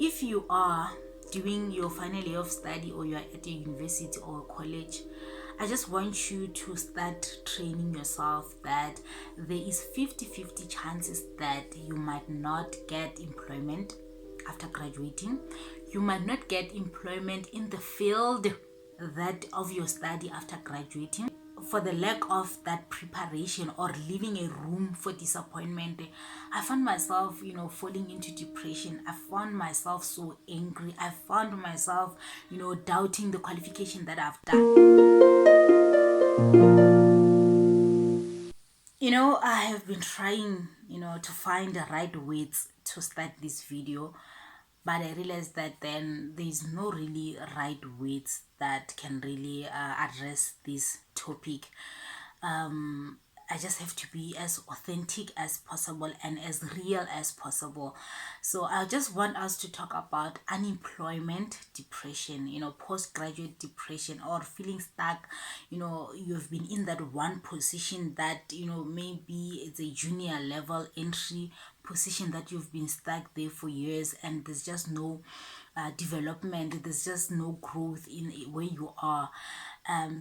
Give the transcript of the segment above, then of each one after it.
if you are doing your final year of study or you are at a university or college, I just want you to start training yourself that there is 50-50 chances that you might not get employment after graduating. You might not get employment in the field that of your study after graduating, for the lack of that preparation or leaving a room for disappointment. I found myself, falling into depression. I found myself so angry. I found myself, doubting the qualification that I've done. I have been trying, to find the right words to start this video, but I realized that then there's no really right words that can really address this topic. I just have to be as authentic as possible and as real as possible. So I just want us to talk about unemployment depression, postgraduate depression, or feeling stuck. You've been in that one position that, maybe it's a junior level entry position that you've been stuck there for years, and there's just no development, there's just no growth in where you are.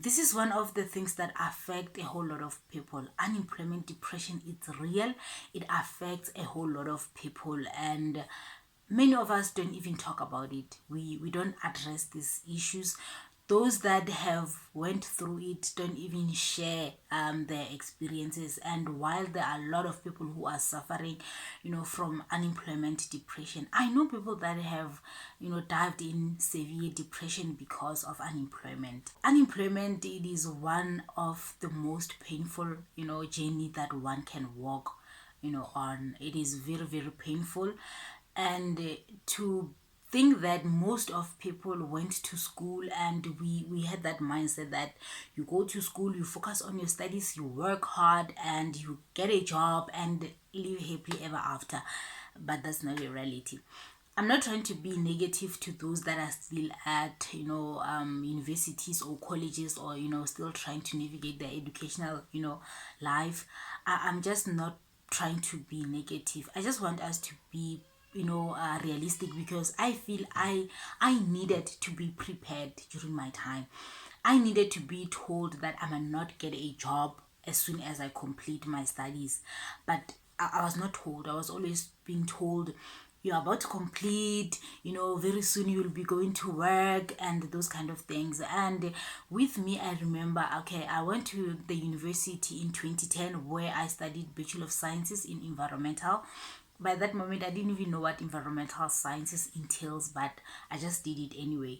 This is one of the things that affect a whole lot of people. Unemployment depression, it's real. It affects a whole lot of people, and many of us don't even talk about it. We don't address these issues. Those that have went through it don't even share their experiences. And while there are a lot of people who are suffering, from unemployment depression, I know people that have, dived in severe depression because of unemployment. It is one of the most painful, journey that one can walk, on. It is very, very painful. And to think that most of people went to school, and we had that mindset that you go to school, you focus on your studies, you work hard, and you get a job and live happily ever after. But that's not a reality. I'm not trying to be negative to those that are still at, universities or colleges, or, still trying to navigate their educational, life. I'm just not trying to be negative. I just want us to be, realistic, because I feel I needed to be prepared during my time. I needed to be told that I might not get a job as soon as I complete my studies. But I was not told. I was always being told, you're about to complete, very soon you'll be going to work, and those kind of things. And with me, I remember, okay, I went to the university in 2010, where I studied Bachelor of Sciences in Environmental. By that moment, I didn't even know what environmental sciences entails, but I just did it anyway.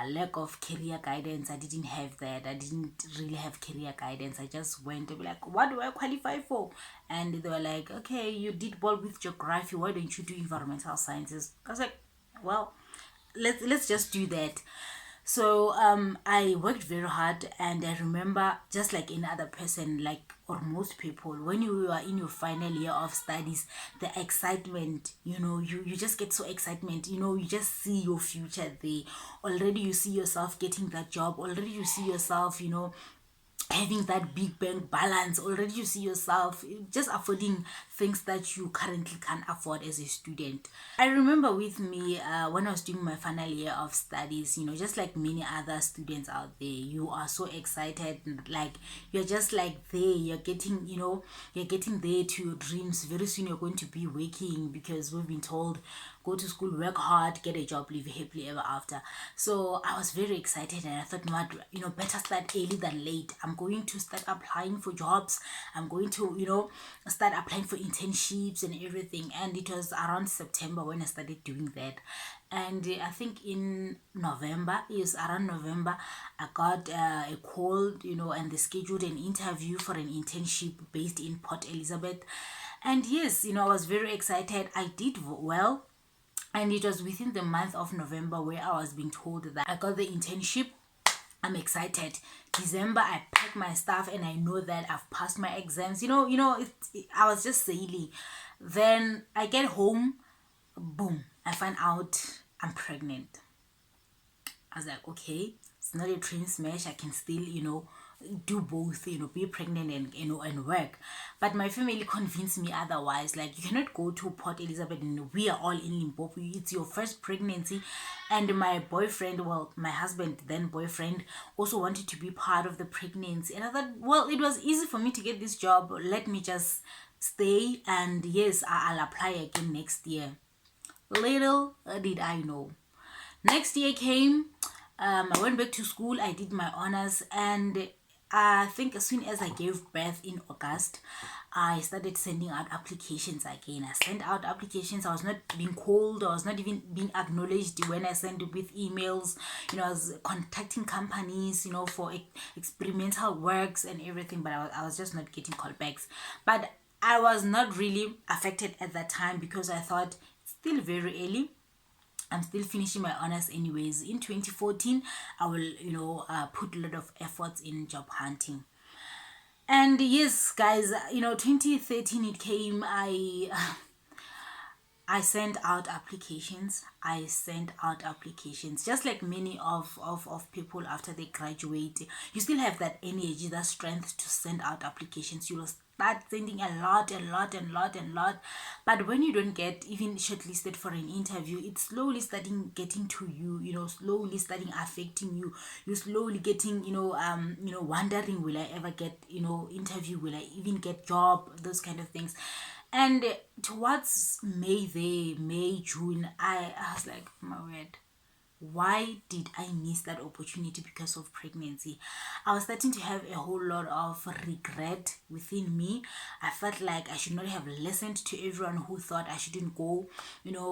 Lack of career guidance, I didn't have that. I didn't really have career guidance. I just went to be like, what do I qualify for? And they were like, okay, you did well with geography, why don't you do environmental sciences? I was like, well, let's just do that. So I worked very hard, and I remember, just like any other person, like, or most people, when you are in your final year of studies, the excitement, you just get so excitement, you just see your future there. Already you see yourself getting that job. Already you see yourself, having that big bank balance. Already you see yourself just affording things that you currently can't afford as a student. I remember with me, when I was doing my final year of studies, just like many other students out there, you are so excited, like, you're just like there, you're getting there to your dreams. Very soon you're going to be working, because we've been told, go to school, work hard, get a job, live happily ever after. So I was very excited, and I thought, no, what, better start early than late. I'm going to start applying for jobs. I'm going to, start applying for internships and everything. And it was around September when I started doing that. And I think in November, yes, around November, I got a call, and they scheduled an interview for an internship based in Port Elizabeth. And yes, I was very excited. I did well. And it was within the month of November where I was being told that I got the internship. I'm excited. December, I pack my stuff, and I know that I've passed my exams. I was just sailing. Then I get home, boom, I find out I'm pregnant. I was like, okay, it's not a train smash. I can still, do both, be pregnant and and work. But my family convinced me otherwise. Like, you cannot go to Port Elizabeth and we are all in Limpopo. It's your first pregnancy. And my boyfriend, well, my husband, then boyfriend, also wanted to be part of the pregnancy. And I thought, well, it was easy for me to get this job. Let me just stay, and yes, I'll apply again next year. Little did I know. Next year came. I went back to school. I did my honors, and I think as soon as I gave birth in August, I started sending out applications again. I sent out applications. I was not being called. I was not even being acknowledged when I sent with emails. I was contacting companies, for experimental works and everything, but I was just not getting callbacks. But I was not really affected at that time because I thought it's still very early. I'm still finishing my honors anyways. In 2014, I will, put a lot of efforts in job hunting. And yes, guys, 2013 it came. I sent out applications. I sent out applications. Just like many of people after they graduate, you still have that energy, that strength to send out applications. You will start sending a lot and lot and lot and lot. But when you don't get even shortlisted for an interview, it's slowly starting getting to you, slowly starting affecting you. You're slowly getting, wondering, will I ever get, interview? Will I even get job? Those kind of things. And towards May, June, I was like, oh my word, why did I miss that opportunity because of pregnancy? I was starting to have a whole lot of regret within me. I felt like I should not have listened to everyone who thought I shouldn't go,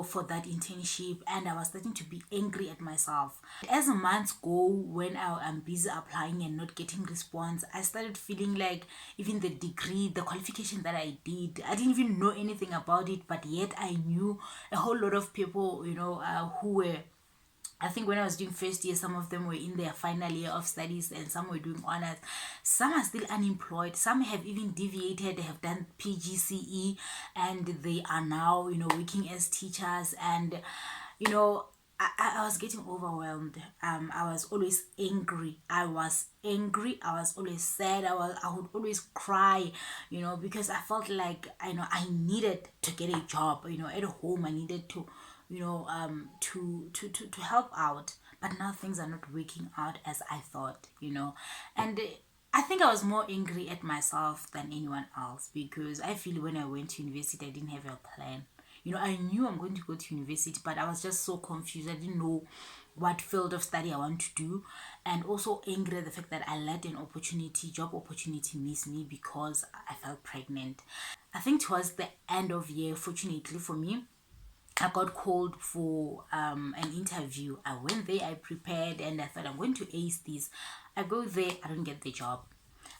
for that internship. And I was starting to be angry at myself. As the months go, when I'm busy applying and not getting response, I started feeling like even the degree, the qualification that I did, I didn't even know anything about it, but yet I knew a whole lot of people, who were, I think when I was doing first year, some of them were in their final year of studies and some were doing honors. Some are still unemployed. Some have even deviated. They have done PGCE and they are now, working as teachers. And, I was getting overwhelmed. I was always angry. I was always sad. I would always cry, because I felt like I needed to get a job. At home I needed to to help out, but now things are not working out as I thought. And I think I was more angry at myself than anyone else, because I feel when I went to university I didn't have a plan. I knew I'm going to go to university, but I was just so confused. I didn't know what field of study I want to do, and also angry at the fact that I let an job opportunity miss me because I felt pregnant. I think towards the end of year, fortunately for me, I got called for an interview. I went there, I prepared, and I thought I'm going to ace this. I go there, I don't get the job.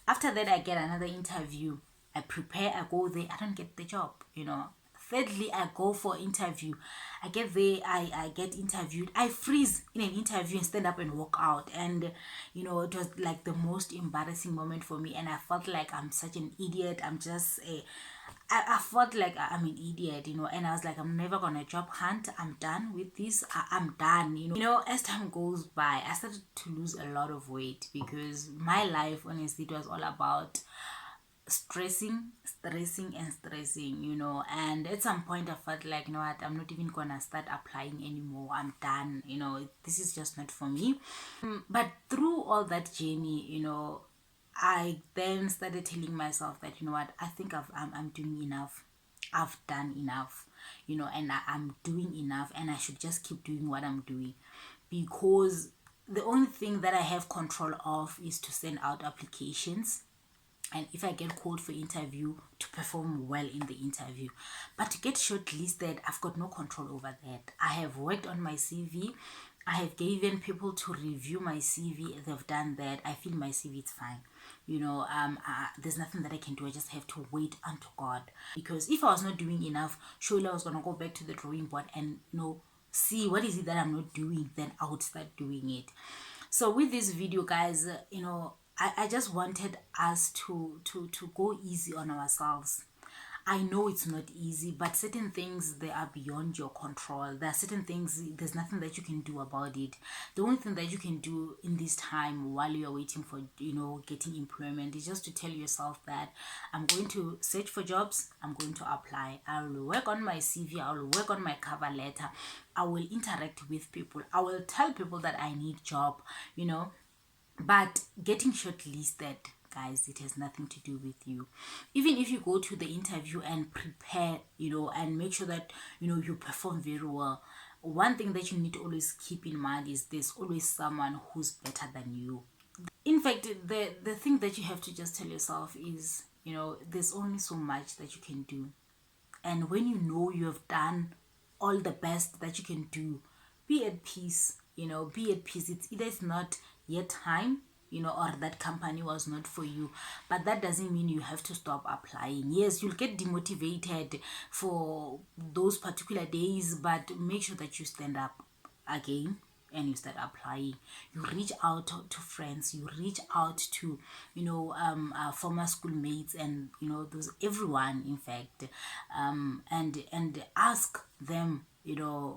After that, I get another interview. I prepare, I go there, I don't get the job. Thirdly, I go for interview. I get there, I get interviewed. I freeze in an interview and stand up and walk out. And, it was like the most embarrassing moment for me. And I felt like I'm such an idiot. I felt like I'm an idiot, and I was like, I'm never gonna job hunt. I'm done with this. I'm done, As time goes by, I started to lose a lot of weight because my life, honestly, it was all about stressing and stressing. And at some point I felt like, what, I'm not even gonna start applying anymore. I'm done. This is just not for me. But through all that journey, I then started telling myself that, what, I think I'm doing enough. I've done enough, and I'm doing enough, and I should just keep doing what I'm doing, because the only thing that I have control of is to send out applications, and if I get called for interview, to perform well in the interview. But to get shortlisted, I've got no control over that. I have worked on my CV. I have given people to review my CV. They've done that. I feel my CV is fine. There's nothing that I can do. I just have to wait unto God. Because if I was not doing enough, surely I was going to go back to the drawing board and, see what is it that I'm not doing. Then I would start doing it. So with this video, guys, I just wanted us to go easy on ourselves. I know it's not easy, but certain things, they are beyond your control. There are certain things, there's nothing that you can do about it. The only thing that you can do in this time while you're waiting for, getting employment, is just to tell yourself that I'm going to search for jobs, I'm going to apply, I will work on my CV, I will work on my cover letter, I will interact with people, I will tell people that I need job, but getting shortlisted, guys, it has nothing to do with you. Even if you go to the interview and prepare, and make sure that you perform very well, one thing that you need to always keep in mind is there's always someone who's better than you. In fact, the thing that you have to just tell yourself is, there's only so much that you can do. And when you know you have done all the best that you can do, be at peace. Be at peace. It's either it's not yet time, or that company was not for you, but that doesn't mean you have to stop applying. Yes, you'll get demotivated for those particular days, but make sure that you stand up again and you start applying. You reach out to friends, you reach out to former schoolmates, and those, everyone, in fact, and ask them,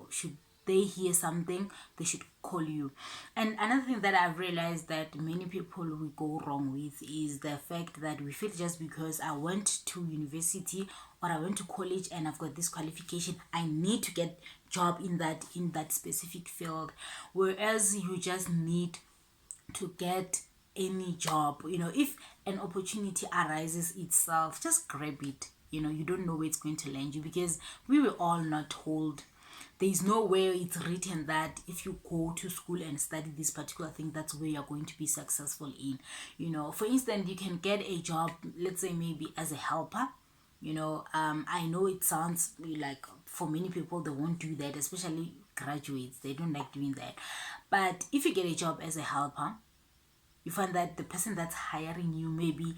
should they hear something, they should call you. And another thing that I've realized that many people will go wrong with is the fact that we feel just because I went to university or I went to college and I've got this qualification, I need to get job in that specific field, whereas you just need to get any job. If an opportunity arises itself, just grab it. You don't know where it's going to land you, because we were all not told. There's nowhere it's written that if you go to school and study this particular thing, that's where you're going to be successful in. For instance, you can get a job, let's say maybe as a helper. I know it sounds like, for many people, they won't do that, especially graduates, they don't like doing that. But if you get a job as a helper, you find that the person that's hiring you maybe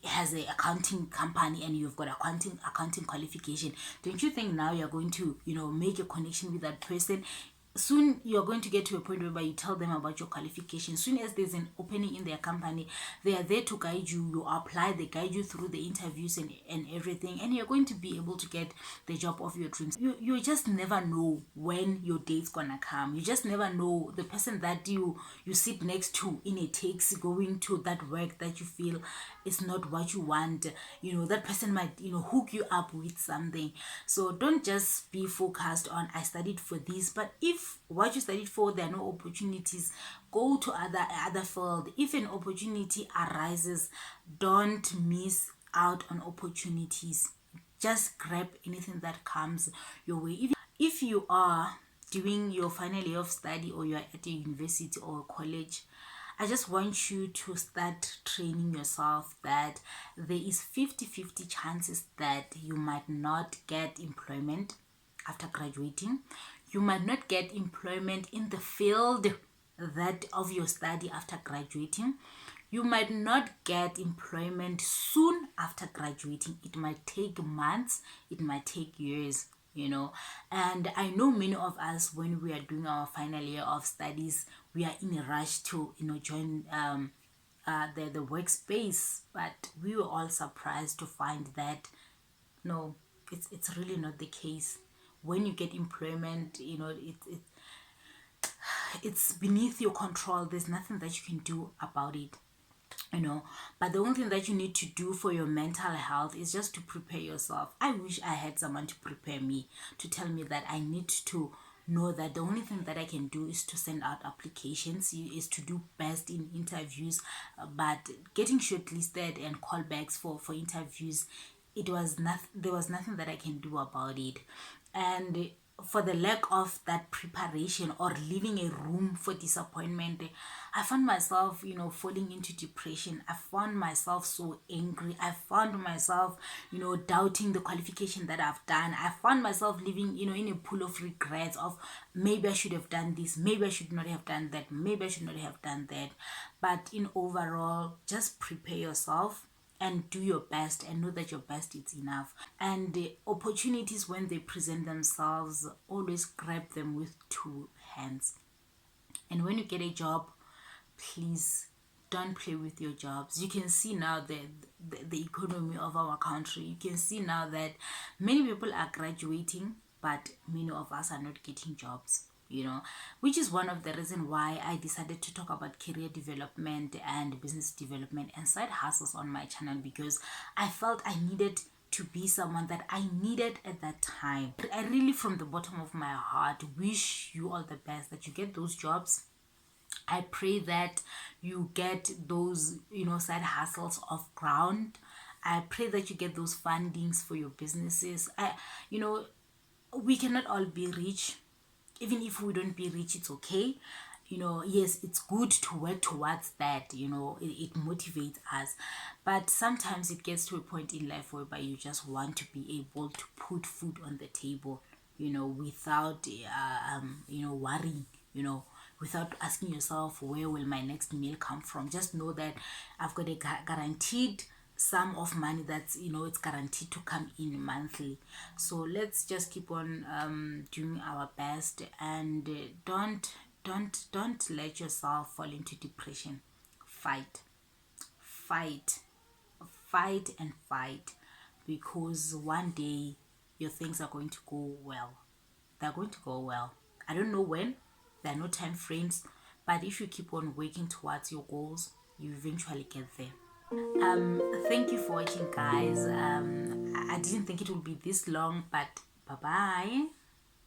has a accounting company and you've got accounting qualification. Don't you think now you're going to make a connection with that person? Soon you're going to get to a point where you tell them about your qualifications. Soon as there's an opening in their company, they are there to guide you. You apply, they guide you through the interviews and everything, and you're going to be able to get the job of your dreams. You just never know when your day's gonna come. You just never know. The person that you sit next to in a taxi going to that work that you feel is not what you want, that person might hook you up with something. So don't just be focused on, I studied for this. But if what you studied for, there are no opportunities, go to other field. If an opportunity arises, don't miss out on opportunities. Just grab anything that comes your way. If you are doing your final year of study, or you're at a university or a college, I just want you to start training yourself that there is 50-50 chances that you might not get employment after graduating. You might not get employment in the field that of your study after graduating. You might not get employment soon after graduating. It might take months, it might take years. And I know many of us, when we are doing our final year of studies, we are in a rush to join the workspace, but we were all surprised to find that no, it's really not the case. When you get employment, it's beneath your control. There's nothing that you can do about it. But the only thing that you need to do for your mental health is just to prepare yourself. I wish I had someone to prepare me, to tell me that I need to know that the only thing that I can do is to send out applications, is to do best in interviews. But getting shortlisted and callbacks for interviews, there was nothing that I can do about it. And for the lack of that preparation, or leaving a room for disappointment, I found myself falling into depression. I found myself so angry. I found myself doubting the qualification that I've done. I found myself living in a pool of regrets of, maybe I should have done this, maybe I should not have done that, maybe I should not have done that. But in overall, just prepare yourself and do your best, and know that your best is enough. And the opportunities, when they present themselves, always grab them with two hands. And when you get a job, please don't play with your jobs. You can see now the economy of our country. You can see now that many people are graduating, but many of us are not getting jobs, which is one of the reason why I decided to talk about career development and business development and side hustles on my channel, because I felt I needed to be someone that I needed at that time. I really, from the bottom of my heart, wish you all the best, that you get those jobs. I pray that you get those, side hustles off ground. I pray that you get those fundings for your businesses. You know, we cannot all be rich. Even if we don't be rich, it's okay. Yes, it's good to work towards that. It motivates us. But sometimes it gets to a point in life whereby you just want to be able to put food on the table, without, worrying, without asking yourself, where will my next meal come from? Just know that I've got a guaranteed sum of money that's, it's guaranteed to come in monthly. So let's just keep on doing our best, and don't let yourself fall into depression. Fight, fight, fight and fight, because one day your things are going to go well. They're going to go well. I don't know when. There are no time frames, but if you keep on working towards your goals, you eventually get there. Thank you for watching, guys. I didn't think it would be this long, but bye bye.